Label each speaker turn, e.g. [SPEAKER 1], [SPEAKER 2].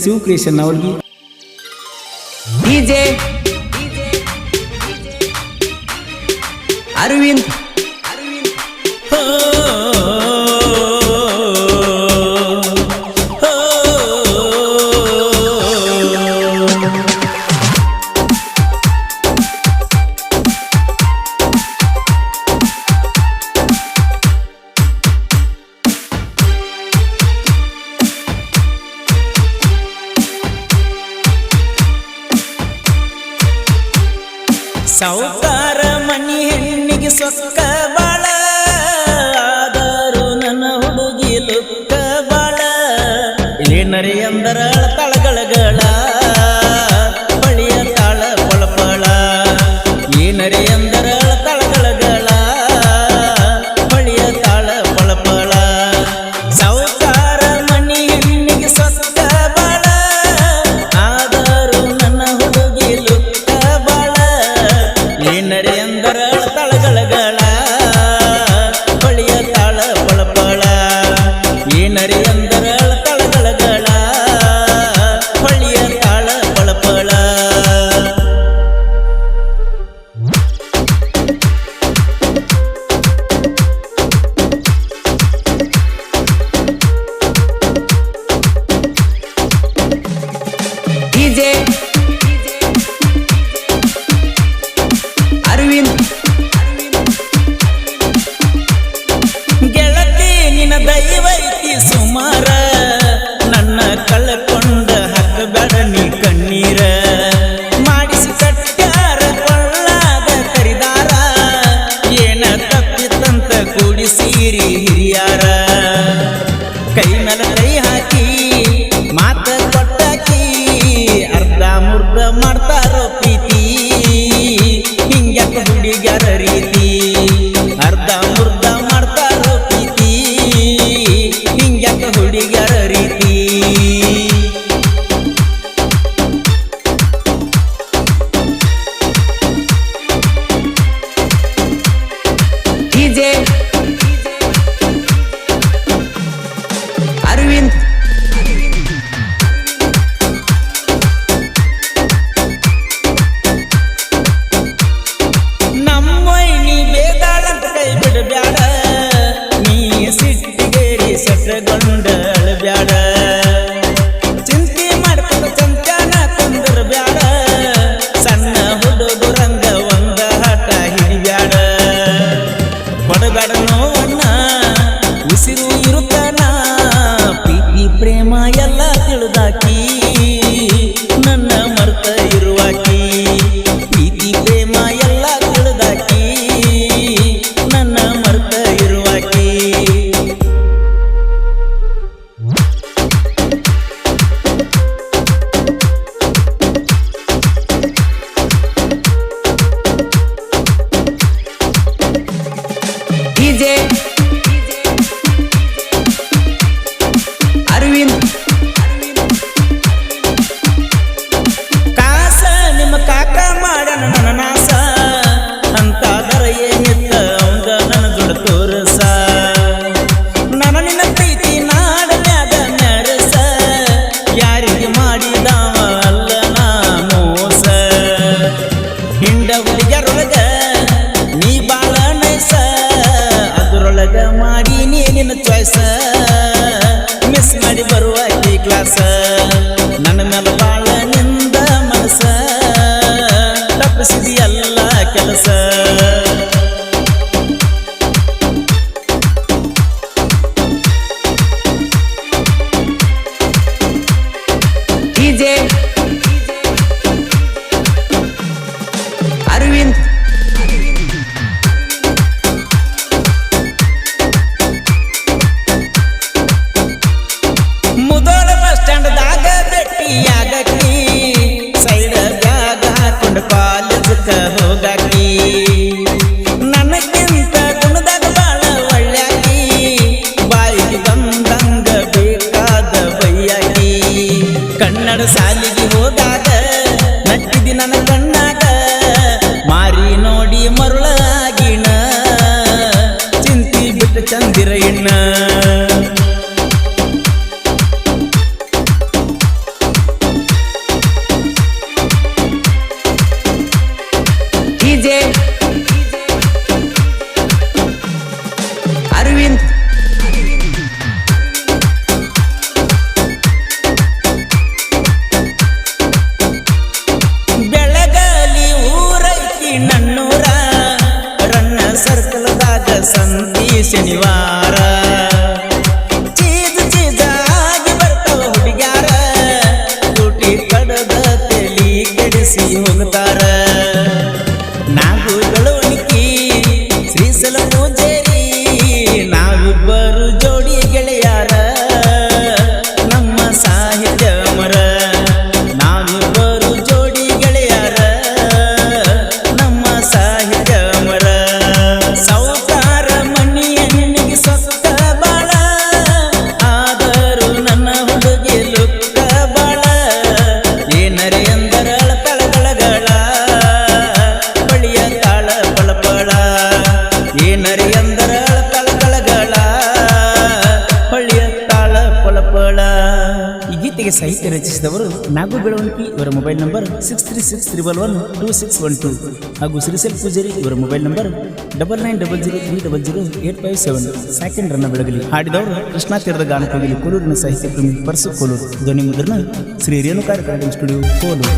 [SPEAKER 1] Shiva creation ಅವ್ರಿಗೆ
[SPEAKER 2] DJ Arvind
[SPEAKER 3] ಸಾವುಕಾರ ಮನಿ ಹೆಣ್ಣಿಗೆ ಸೊಕ್ಕ ಬಾಳ ಆದರೂ ನನ್ನ ಹುಡುಗಿ ಲುಕ್ಕ ಬಾಳ ಏನರಿ ಅಂದರ ತಳಗಳಗಳ ಬಳಿಯ ತಾಳ ಪಳಪಳ ಏನರಿ ಅಂದರ ತಳಗಳಗಳ ಬಳಿಯ ತಾಳ ಪಳಪಳ ಸಾವುಕಾರ ಮನಿ ಹೆಣ್ಣಿಗೆ ಸೊಕ್ಕ ಬಾಳ ಆದರೂ ನನ್ನ ಹುಡುಗಿ ಲುಕ್ಕ ಬಾಳ ಏನರಿ ಅಂದರ ತಳಗಳಗಳ ಬಳಿಯ ತಾಳ ಪಳಪಳ ಏನರಿ ಅಂದರ ತಳಗಳಗಳ ಬಳಿಯ ತಾಳ ಪಳಪಳ
[SPEAKER 2] ಡಿಜೆ ಅರವಿಂದ್
[SPEAKER 3] ಗೆಳತಿ ನಿನ್ನ ದೈವೈತಿ ಸುಮಾರ ನನ್ನ ಕಳ್ಕೊಂಡ ಹಾಕಬೇಡ ನೀ ಕಣ್ಣೀರ ಮಾಡಿಸಿ ಕಟ್ಟ್ಯಾರ ಕೊಳ್ಳಾದ ಕರಿದಾರ ಏನ ತಪ್ಪಿತಂತ ಕೂಡಿಸಿರಿ ಹಿರಿಯಾರ ಕೈ ಮೇಲೆ ಕೈ ಹಾಕಿ ಮಾತ ಕೊಟ್ಟಾಕಿ ಅರ್ಧ ಮುರ್ಧ ಮಾಡ್ತಾರೋ ಪ್ರೀತಿ ಹಿಂಗ್ಯಾಕ ಹುಡುಗ್ಯಾರ ರೀತಿ ಅರ್ಧ ಮುರ್ಧ ಮಾಡ್ತಾರೋ ಪ್ರೀತಿ ಹಿಂಗ್ಯಾಕ ಹುಡುಗ್ಯಾರ ರೀತಿ
[SPEAKER 2] ಡಿಜೆ ಅರವಿಂದ್
[SPEAKER 3] ನಮ್ಮೊಯ್ನಿ ಬೇದಾಳಂತ ಕೈ ಬಿಡಬ್ಯಾಡ ನೀ ಸಿಟ್ಟಿಗೇರಿ ಸೆಸಗೊಂಡ ಅಳಬ್ಯಾಡ ಚಿಂತೆ ಮಾಡ್ಕೊಂಡು ಚಂಚಾನ ಕುಂದರ್ಬ್ಯಾಡ ಸಣ್ಣ ಹುಡುಗರಂಗ ಒಂದ ಹಠ ಹಿಡಿಬ್ಯಾಡ ಕೊಡಬ್ಯಾಡ ನೋವನ್ನ ಉಸಿರು ಇರುತ್ತಾನ ಪ್ರೀತಿ ಪ್ರೇಮ ಎಲ್ಲ ತಿಳಿದಾಕಿ ನನ್ನ ಮರ್ತ ಇರುವಾಕಿ ಪ್ರೀತಿ ಪ್ರೇಮ ಎಲ್ಲ ತಿಳಿದಾಕಿ ನನ್ನ ಮರ್ತ ಇರುವಾಕಿ
[SPEAKER 2] ಡಿಜೆ ಅರವಿಂದ್
[SPEAKER 3] ಕಾಸ ನಿಮ್ಮ ಕಾಕ ಮಾಡಣ ನನ್ನ ನಾಸ ಅಂತಾದರ ಏನಿತ್ತ ಅವಂಗ ನನ್ನ ದುಡ್ಡು ತೋರಸ ನನ್ನ ನಿನ್ನ ಪ್ರೀತಿ ನಾಡನ್ಯಾಗ ಮೆರಸ ಯಾರಿಗೆ ಮಾಡಿದವ ಅಲ್ಲ ನಾ ಮೋಸ ಹಿಂಡ ಹುಡುಗರೊಳಗ ನೀ ಬಾಳ ನೈಸ ಅದರೊಳಗ ಮಾಡಿ ನೀ ನಿನ್ನ ಚಾಯ್ಸ ಮಿಸ್ ಮಾಡಿ ಬರುವ ಈ ಕ್ಲಾಸ ನನ್ನ ಮೇಲೆ ಬಾಳ ನಿಂದ ಮನಸ ತಪ್ಪಿಸಿದಿ ಎಲ್ಲ ಕೆಲಸ
[SPEAKER 2] ಡಿಜೆ ಅರವಿಂದ್
[SPEAKER 3] ಮುದೋಳ ಬಸ್ ಸ್ಟ್ಯಾಂಡ್ದಾಗ ಭೇಟಿಯಾಗಕ್ಕಿ ಸೈಡ್ ಬ್ಯಾಗ್ ಹಾಕೊಂಡು ಕಾಲೇಜಕ್ಕ ಹೋಗಾಕಿ ನನಗಿಂತ ಗುಣದಾಗ ಬಾಳ ಒಳ್ಳ್ಯಾಕಿ ಬಾಯಿಗೆ ಬಂದಂಗ ಬೇಕಾದ ಬೈಯಾಕಿ ಕನ್ನಡ ಸಾಲಿಗೆ ಹೋದಾಗ ನಟ್ಟಿದಿ ನನ್ನ ಕಣ್ಣಾಗ ಮಾರಿ ನೋಡಿ ಮರುಳಾಗಿಣ ಚಿಂತಿ ಬಿಟ್ಟು ಚಂದಿರ ಇಣ್ಣ ಶನಿವಾರ ಚೀಜಾಗಿ ಬರ್ತಾವ ಹುಡುಗ್ಯಾರ ತುಟಿ ಕಡದ ತಲಿ ಕೆಡಿಸಿ ಹೋಗ್ತಾರ ನಾವು ಗಳವಣಿಕಿ ಶ್ರೀಸಲ ಪೂಜೇರಿ ನಾವಿಬ್ಬರು ಜೋಡಿ ಗೆಳೆಯಾರ ನಮ್ಮ ಸಾಹಿತ್ಯ ಮರ ನಾವಿಬ್ಬರು ಜೋಡಿ ಗೆಳೆಯಾರ ನಮ್ಮ ಸಾಹಿತ್ಯ ಮರ ಸೌಕಾರ ಮಣ್ಣಿಯ ನಿನಗೆ ಸೊಕ್ಕ ಬಾಳ ಆದರೂ ನನ್ನ ಹುಡುಗಿ ಲುಕ್ಕ ಬಾಳ ಏನರೆ ಎಂದರ ತಳಗಳಗಳ ಬಳಿಯ ತಾಳ ಪಳಪಳ ಏನರೆ ಎಂದರ ತಳಗಳಗಳ ಬಳಿಯ ತಾಳ ಪಳಪಳ. ಈ ಗೀತೆಗೆ ಸಾಹಿತ್ಯ ರಚಿಸಿದವರು ನಾಗು ಬೆಳವಣಿಗೆ. ಇವರ ಮೊಬೈಲ್ ನಂಬರ್ 6363112612 ಹಾಗೂ ಶ್ರೀಸಲ್ ಪೂಜಾರಿ. ಇವರ ಮೊಬೈಲ್ ನಂಬರ್ 9900300857. ಸೆಕೆಂಡ್ ರನ್ನ ಬೆಳಗಲಿ. ಹಾಡಿದವರು ಕೃಷ್ಣಾ ತೀರದ ಗಾನಕೋಗಿಲಿ ಕೋಲೂರಿನ ಸಾಹಿತ್ಯ ಪ್ರೇಮಿ ಪರಸು ಕೋಲೂರು. ಧ್ವನಿ ಮುದ್ರಣ ಶ್ರೀ ರೇಣುಕಾರ ಸ್ಟುಡಿಯೋ ಕೋಲೂರು.